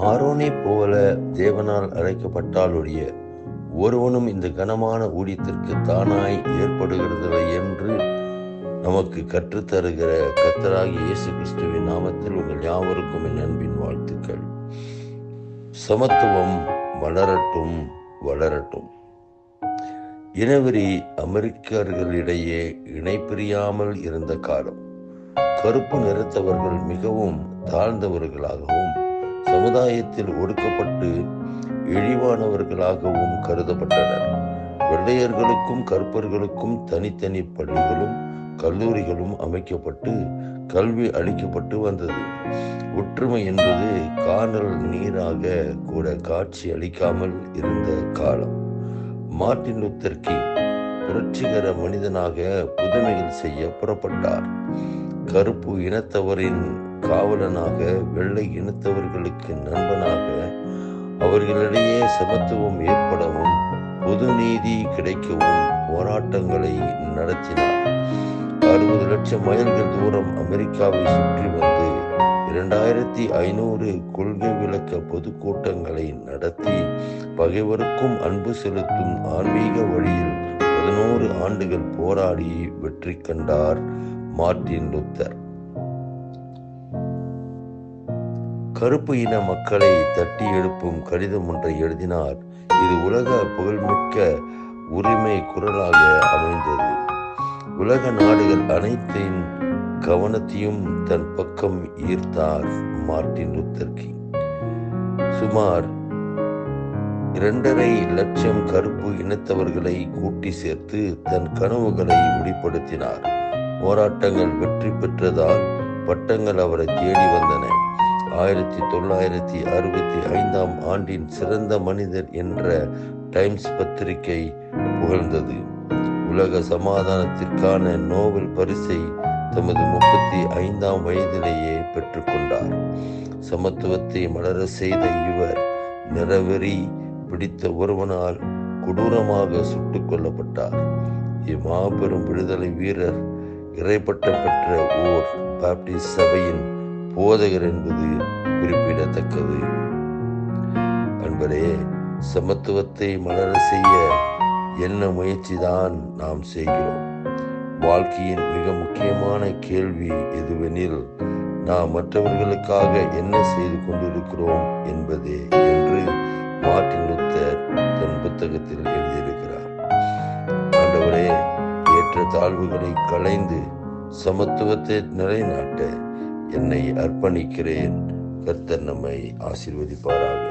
ஆரோனைப் போல தேவனால் அழைக்கப்பட்டாலொழிய ஒருவனும் இந்த கனமான ஊழியத்திற்கு தானாய் ஏற்படுகிறதில்லை என்று நமக்கு கற்றுத்தருகிற கர்த்தராகிய இயேசு கிறிஸ்துவின் நாமத்தில் உங்கள் யாவருக்கும் என் அன்பின் வாழ்த்துக்கள். சமத்துவம் வளரட்டும் வளரட்டும். இனவெறி அமெரிக்கர்களிடையே இணைப்பிரியாமல் இருந்த காலம். கருப்பு நிறத்தவர்கள் மிகவும் தாழ்ந்தவர்களாகவும் சமுதாயத்தில் ஒடுக்கப்பட்டு இழிவானவர்களாகவும் கருதப்பட்டனர். வெள்ளையர்களுக்கும் கருப்பர்களுக்கும் தனித்தனி பள்ளிகளும் கல்லூரிகளும் அமைக்கப்பட்டு கல்வி அளிக்கப்பட்டு வந்தது. ஒற்றுமை என்பது கானல் நீராக கூட காட்சி அளிக்காமல் இருந்த காலம். மார்ட்டின் லூத்தர் கிங் புரட்சிகர மனிதனாக புதுமைகள் செய்ய புறப்பட்டார். கருப்பு இனத்தவரின் காவலனாக, வெள்ளை இனத்தவர்களுக்கு நண்பனாக, அவர்களிடையே சமத்துவம் ஏற்படவும் பொது நீதி கிடைக்கவும் போராட்டங்களை நடத்தினார். 60 லட்சம் மைல்கள் தூரம் அமெரிக்காவை சுற்றி வந்து 2500 கொள்கை விளக்க பொதுக்கூட்டங்களை நடத்தி பகைவருக்கும் அன்பு செலுத்தும் ஆன்மீக வழியில் 11 ஆண்டுகள் போராடி வெற்றி கண்டார் மார்ட்டின் லூத்தர். கருப்பு இன மக்களை தட்டி எழுப்பும் கடிதம் ஒன்றை எழுதினார். இது உலக புகழ்மிக்க உரிமை குரலாக அமைந்தது. உலக நாடுகள் அனைத்தின் கவனத்தையும் தன் பக்கம் ஈர்த்தார் மார்ட்டின் லூத்தர் கிங். சுமார் 2.5 லட்சம் கருப்பு இனத்தவர்களை கூட்டி சேர்த்து தன் கனவுகளை வெளிப்படுத்தினார். போராட்டங்கள் வெற்றி பெற்றதால் பட்டங்கள் அவரை தேடி வந்தன. 1965 ஆண்டின் சிறந்த மனிதர் என்ற டைம்ஸ் பத்திரிகை புகழ்ந்தது. உலக சமாதானத்திற்கான நோபல் பரிசை தமது 35 வயதிலேயே பெற்றுக்கொண்டார். சமத்துவத்தை மலர செய்த இவர் நிறவெறி பிடித்த ஒருவனால் கொடூரமாக சுட்டுக் கொல்லப்பட்டார். இம்மாபெரும் விடுதலை வீரர் இறைப்பட்டம் பெற்ற ஓர் பாப்டிஸ்ட் சபையின் போதகர் என்பது குறிப்பிடத்தக்கது. அன்பரே, சமத்துவத்தை மலர செய்ய என்ன முயற்சிதான் நாம் செய்கிறோம்? வாழ்க்கையின் மிக முக்கியமான கேள்வி எதுவெனில், நாம் மற்றவர்களுக்காக என்ன செய்து கொண்டிருக்கிறோம் என்பதே என்று மார்ட்டின் லூத்தர் தன் புத்தகத்தில் எழுதியிருக்கிறார். ஆண்டவரே, ஏற்ற தாழ்வுகளை களைந்து சமத்துவத்தை நிலைநாட்ட என்னை அர்ப்பணிக்கிறேன். கர்த்தர் நம்மை ஆசீர்வதிப்பாராக.